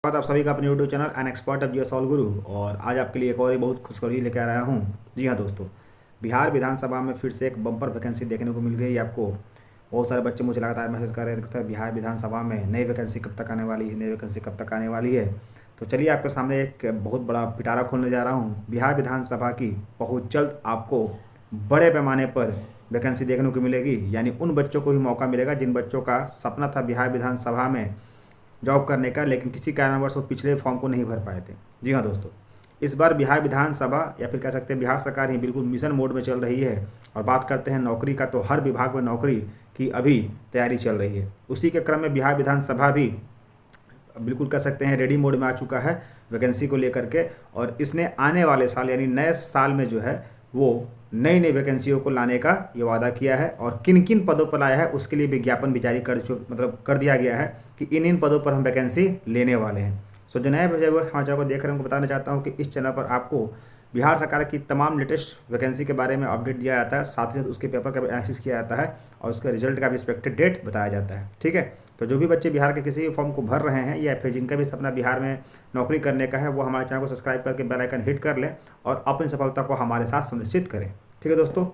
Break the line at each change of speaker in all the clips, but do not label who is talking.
स्वागत आप सभी का अपने YouTube channel an expert of GS all गुरु। और आज आपके लिए एक और बहुत खुशखबरी लेकर आया हूँ। जी हाँ दोस्तों, बिहार विधानसभा में फिर से एक बम्पर वैकेंसी देखने को मिल गई आपको। बहुत सारे बच्चे मुझे लगातार मैसेज कर रहे थे कि सर बिहार विधानसभा में नई वैकेंसी कब तक आने वाली है, नई वैकेंसी कब तक आने वाली है। तो चलिए आपके सामने एक बहुत बड़ा पिटारा खोलने जा रहा हूँ। बिहार विधानसभा की बहुत जल्द आपको बड़े पैमाने पर वैकेंसी देखने को मिलेगी, यानी उन बच्चों को ही मौका मिलेगा जिन बच्चों का सपना था बिहार विधानसभा में जॉब करने का, लेकिन किसी कारणवश वो पिछले फॉर्म को नहीं भर पाए थे। जी हाँ दोस्तों, इस बार बिहार विधानसभा या फिर कह सकते हैं बिहार सरकार ही बिल्कुल मिशन मोड में चल रही है। और बात करते हैं नौकरी का, तो हर विभाग में नौकरी की अभी तैयारी चल रही है। उसी के क्रम में बिहार विधानसभा भी बिल्कुल कह सकते हैं रेडी मोड में आ चुका है वैकेंसी को लेकर के। और इसने आने वाले साल यानी नए साल में जो है वो नई नई वैकेंसियों को लाने का ये वादा किया है। और किन किन पदों पर लाया है उसके लिए विज्ञापन भी जारी कर दिया गया है कि इन इन पदों पर हम वैकेंसी लेने वाले हैं। सो जो नए समाचार को देख रहे हैं उनको बताना चाहता हूँ कि इस चैनल पर आपको बिहार सरकार की तमाम लेटेस्ट वैकेंसी के बारे में अपडेट दिया जाता है, साथ ही साथ उसके पेपर का भी एनालिसिस किया जाता है और उसके रिजल्ट का भी एक्सपेक्टेड डेट बताया जाता है। ठीक है, तो जो भी बच्चे बिहार के किसी भी फॉर्म को भर रहे हैं या फिर जिनका भी सपना बिहार में नौकरी करने का है, वो हमारे चैनल को सब्सक्राइब करके बेल आइकन हिट कर लें और अपनी सफलता को हमारे साथ सुनिश्चित करें। ठीक है दोस्तों,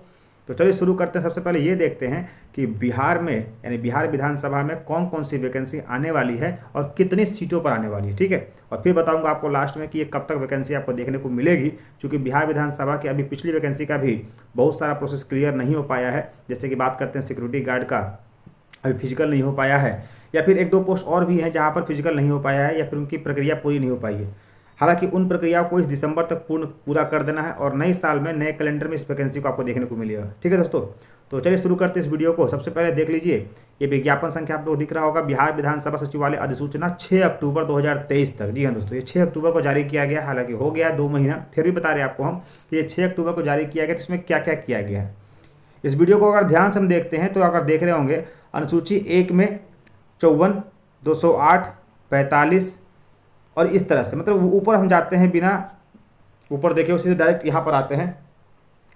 तो चलिए शुरू करते हैं। सबसे पहले ये देखते हैं कि बिहार में यानी बिहार विधानसभा में कौन कौन सी वैकेंसी आने वाली है और कितनी सीटों पर आने वाली है। ठीक है, और फिर बताऊंगा आपको लास्ट में कि ये कब तक वैकेंसी आपको देखने को मिलेगी, क्योंकि बिहार विधानसभा की अभी पिछली वैकेंसी का भी बहुत सारा प्रोसेस क्लियर नहीं हो पाया है। जैसे कि बात करते हैं सिक्योरिटी गार्ड का, अभी फिजिकल नहीं हो पाया है, या फिर एक दो पोस्ट और भी हैं जहाँ पर फिजिकल नहीं हो पाया है या फिर उनकी प्रक्रिया पूरी नहीं हो पाई है। हालांकि उन प्रक्रियाओं को इस दिसंबर तक पूरा कर देना है और नए साल में नए कैलेंडर में इस वैकेंसी को आपको देखने को मिलेगा। ठीक है दोस्तों, तो चलिए शुरू करते हैं इस वीडियो को। सबसे पहले देख लीजिए, ये विज्ञापन संख्या आपको दिख रहा होगा, बिहार विधानसभा सचिवालय अधिसूचना 6 अक्टूबर 2023 तक। जी हाँ दोस्तों, ये 6 अक्टूबर को जारी किया गया। हालांकि हो गया 2 महीना, फिर भी बता रहे हैं आपको हम कि ये 6 अक्टूबर को जारी किया गया। तो इसमें क्या क्या किया गया है इस वीडियो को अगर ध्यान से हम देखते हैं तो अगर देख रहे होंगे अनुसूची 1 में 54, 208, 45 और इस तरह से, मतलब ऊपर हम जाते हैं बिना ऊपर देखे उसी से डायरेक्ट यहाँ पर आते हैं।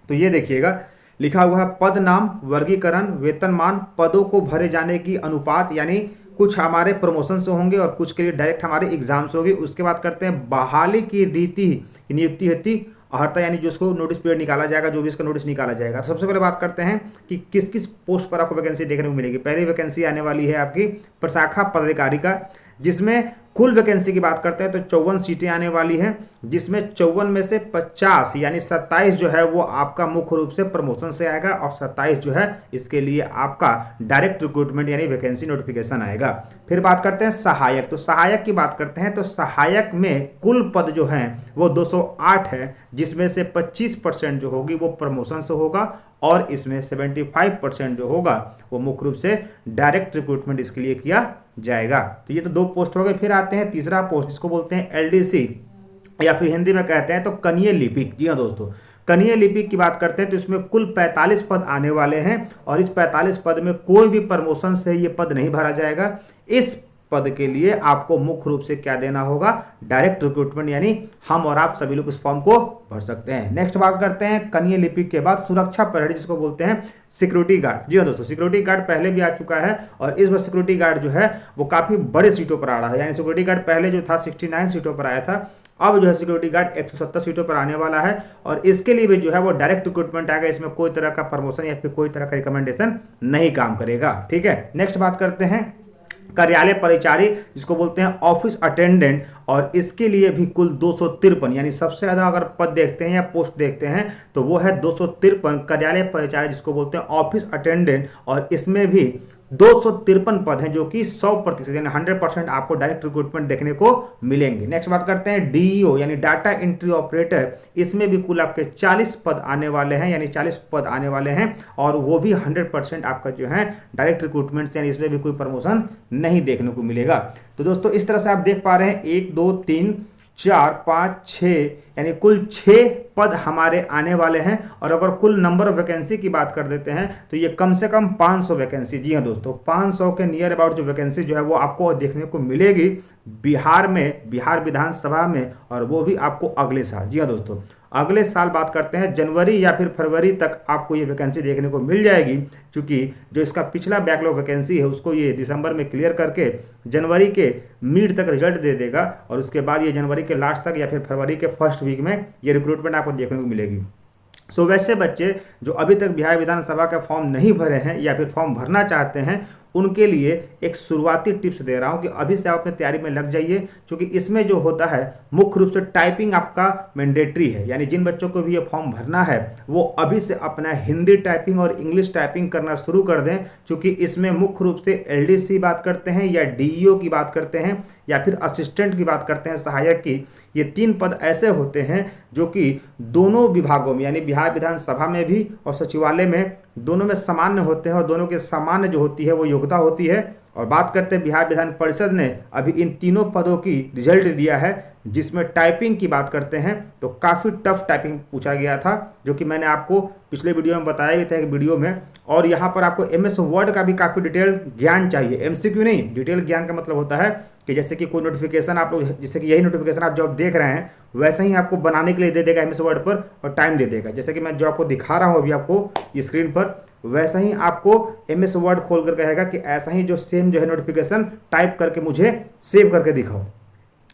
तो ये देखिएगा लिखा हुआ है पद नाम, वर्गीकरण, वेतनमान, पदों को भरे जाने की अनुपात, यानी कुछ हमारे प्रमोशन से होंगे और कुछ के लिए डायरेक्ट हमारे एग्जाम से होगी। उसके बाद करते हैं बहाली की रीति, नियुक्ति हेतु अहर्ता, यानी जिसको नोटिस पीरियड निकाला जाएगा, जो भी इसका नोटिस निकाला जाएगा। तो सबसे पहले बात करते हैं कि किस किस पोस्ट पर आपको वैकेंसी देखने को मिलेगी। पहली वैकेंसी आने वाली है आपकी प्रशाखा पदाधिकारी का, जिसमें कुल वैकेंसी की बात करते हैं तो 54 सीटें आने वाली हैं, जिसमें 54 में से 50 यानी 27 जो है वो आपका मुख्य रूप से प्रमोशन से आएगा और 27 जो है इसके लिए आपका डायरेक्ट रिक्रूटमेंट यानी वैकेंसी नोटिफिकेशन आएगा। फिर बात करते हैं सहायक, तो सहायक की बात करते हैं तो सहायक में कुल पद जो हैं वो 208 है, जिसमें से 25% जो होगी वो प्रमोशन से होगा और इसमें 75% जो होगा वो मुख्य रूप से डायरेक्ट रिक्रूटमेंट इसके लिए किया जाएगा। तो ये तो 2 पोस्ट हो गए। फिर आते हैं तीसरा पोस्ट, जिसको बोलते हैं एलडीसी या फिर हिंदी में कहते हैं तो कनीय लिपिक। जी हाँ दोस्तों, कनीय लिपिक की बात करते हैं तो इसमें कुल 45 पद आने वाले हैं और इस 45 पद में कोई भी प्रमोशन से ये पद नहीं भरा जाएगा। इस पद के लिए आपको मुख्य रूप से क्या देना होगा, डायरेक्ट रिक्रूटमेंट, यानी हम और आप सभी लोग इस फॉर्म को भर सकते हैं। नेक्स्ट बात करते हैं कनीय लिपिक के बाद सुरक्षा प्रहरी, जिसको बोलते हैं सिक्योरिटी गार्ड। जी हाँ दोस्तों, सिक्योरिटी गार्ड पहले भी आ चुका है और इस बार सिक्योरिटी गार्ड जो है वो काफी बड़े सीटों पर आ रहा है। यानी सिक्योरिटी गार्ड पहले जो था 69 सीटों पर आया था, अब जो है सिक्योरिटी गार्ड 170 सीटों पर आने वाला है और इसके लिए भी जो है वो डायरेक्ट रिक्रूटमेंट आएगा। इसमें कोई तरह का प्रमोशन या फिर कोई तरह का रिकमेंडेशन नहीं काम करेगा। ठीक है, नेक्स्ट बात करते हैं कार्यालय परिचारी, जिसको बोलते हैं ऑफिस अटेंडेंट, और इसके लिए भी कुल 253 यानी सबसे ज्यादा अगर पद देखते हैं या पोस्ट देखते हैं तो वो है 253 कार्यालय परिचारी, जिसको बोलते हैं ऑफिस अटेंडेंट, और इसमें भी 253 पद हैं जो कि 100% यानी 100% आपको डायरेक्ट रिक्रूटमेंट देखने को मिलेंगे। नेक्स्ट बात करते हैं डीईओ यानी डाटा एंट्री ऑपरेटर, इसमें भी कुल आपके 40 पद आने वाले हैं, यानी 40 पद आने वाले हैं और वो भी 100% आपका जो है डायरेक्ट रिक्रूटमेंट से, यानी इसमें भी कोई प्रमोशन नहीं देखने को मिलेगा। तो दोस्तों इस तरह से आप देख पा रहे हैं 1 2 3 4 5 6 यानी कुल 6 पद हमारे आने वाले हैं। और अगर कुल नंबर ऑफ वैकेंसी की बात कर देते हैं तो ये कम से कम 500 वैकेंसी, जी हाँ दोस्तों, 500 के नियर अबाउट जो वैकेंसी जो है वो आपको देखने को मिलेगी बिहार में, बिहार विधानसभा में, और वो भी आपको अगले साल। जी हाँ दोस्तों, अगले साल बात करते हैं जनवरी या फिर फरवरी तक आपको ये वैकेंसी देखने को मिल जाएगी, क्योंकि जो इसका पिछला बैकलॉग वैकेंसी है उसको ये दिसंबर में क्लियर करके जनवरी के मिड तक रिजल्ट दे देगा, और उसके बाद ये जनवरी के लास्ट तक या फिर फरवरी के फर्स्ट वीक में ये रिक्रूटमेंट आपको देखने को मिलेगी। सो वैसे बच्चे जो अभी तक बिहार विधानसभा का फॉर्म नहीं भरे हैं या फिर फॉर्म भरना चाहते हैं, उनके लिए एक शुरुआती टिप्स दे रहा हूं कि अभी से आप अपनी तैयारी में लग जाइए, क्योंकि इसमें जो होता है मुख्य रूप से टाइपिंग आपका मैंडेटरी है। यानी जिन बच्चों को भी ये फॉर्म भरना है वो अभी से अपना हिंदी टाइपिंग और इंग्लिश टाइपिंग करना शुरू कर दें, क्योंकि इसमें मुख्य रूप से एलडीसी बात करते हैं या डीईओ की बात करते हैं या फिर असिस्टेंट की बात करते हैं, सहायक की। ये 3 पद ऐसे होते हैं जो कि दोनों विभागों में यानी बिहार विधानसभा में भी और सचिवालय में दोनों में सामान्य होते हैं, और दोनों के सामान्य जो होती है वो योग्यता होती है। और बात करते हैं बिहार विधान परिषद ने अभी इन तीनों पदों की रिजल्ट दिया है, जिसमें टाइपिंग की बात करते हैं तो काफ़ी टफ टाइपिंग पूछा गया था, जो कि मैंने आपको पिछले वीडियो में बताया भी था एक वीडियो में। और यहाँ पर आपको एमएस वर्ड का भी काफ़ी डिटेल ज्ञान चाहिए, एमसीक्यू नहीं, डिटेल ज्ञान का मतलब होता है कि जैसे कि कोई नोटिफिकेशन आप लोग, जैसे कि यही नोटिफिकेशन आप जॉब देख रहे हैं वैसे ही आपको बनाने के लिए दे देगा एमएस वर्ड पर, और टाइम दे देगा। जैसे कि मैं जो आपको दिखा रहा हूँ अभी आपको स्क्रीन पर, वैसा ही आपको एमएस वर्ड खोल कर कहेगा कि ऐसा ही जो सेम जो है नोटिफिकेशन टाइप करके मुझे सेव करके दिखाओ,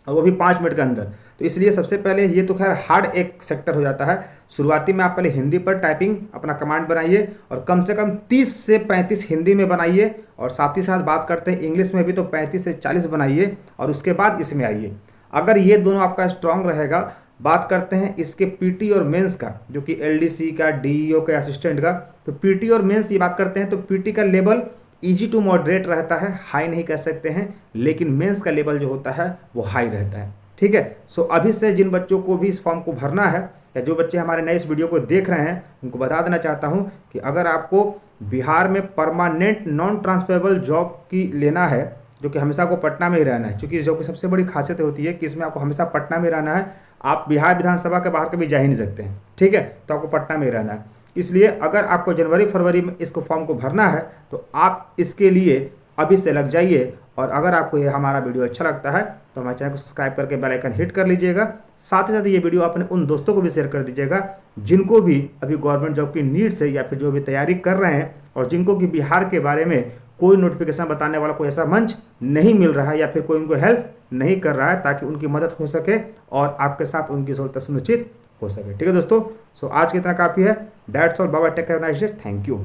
और वो भी 5 मिनट के अंदर। तो इसलिए सबसे पहले ये तो खैर हार्ड एक सेक्टर हो जाता है। शुरुआती में आप पहले हिंदी पर टाइपिंग अपना कमांड बनाइए, और कम से कम 30 से 35 हिंदी में बनाइए, और साथ ही साथ बात करते हैं इंग्लिश में भी तो 35 से 40 बनाइए, और उसके बाद इसमें आइए। अगर ये दोनों आपका स्ट्रांग रहेगा, बात करते हैं इसके पीटी और मेंस का, जो कि एलडीसी का, डीईओ का, असिस्टेंट का। तो पीटी और मेंस ये बात करते हैं तो पीटी का लेवल इजी टू मॉडरेट रहता है, हाई नहीं कह सकते हैं, लेकिन मेंस का लेवल जो होता है वो हाई रहता है। ठीक है, सो अभी से जिन बच्चों को भी इस फॉर्म को भरना है, या जो बच्चे हमारे नए इस वीडियो को देख रहे हैं, उनको बता देना चाहता हूं कि अगर आपको बिहार में परमानेंट नॉन ट्रांसफरेबल जॉब की लेना है, जो कि हमेशा को पटना में ही रहना है, क्योंकि इस जॉब की सबसे बड़ी खासियत होती है कि इसमें आपको हमेशा पटना में रहना है, आप बिहार विधानसभा के बाहर कभी जा ही नहीं सकते हैं। ठीक है, तो आपको पटना में ही रहना है। इसलिए अगर आपको जनवरी फरवरी में इसको फॉर्म को भरना है तो आप इसके लिए अभी से लग जाइए। और अगर आपको ये हमारा वीडियो अच्छा लगता है तो हमारे चैनल को सब्सक्राइब करके बेल आइकन हिट कर लीजिएगा। साथ ही साथ ये वीडियो अपने उन दोस्तों को भी शेयर कर दीजिएगा जिनको भी अभी गवर्नमेंट जॉब की नीड्स है, या फिर जो भी तैयारी कर रहे हैं, और जिनको कि बिहार के बारे में कोई नोटिफिकेशन बताने वाला कोई ऐसा मंच नहीं मिल रहा है, या फिर कोई उनको हेल्प नहीं कर रहा है, ताकि उनकी मदद हो सके और आपके साथ उनकी सहूलत सुनिश्चित हो सके। ठीक है दोस्तों, सो आज की इतना काफ़ी है। That's all, bye bye, take care, nice day, thank you.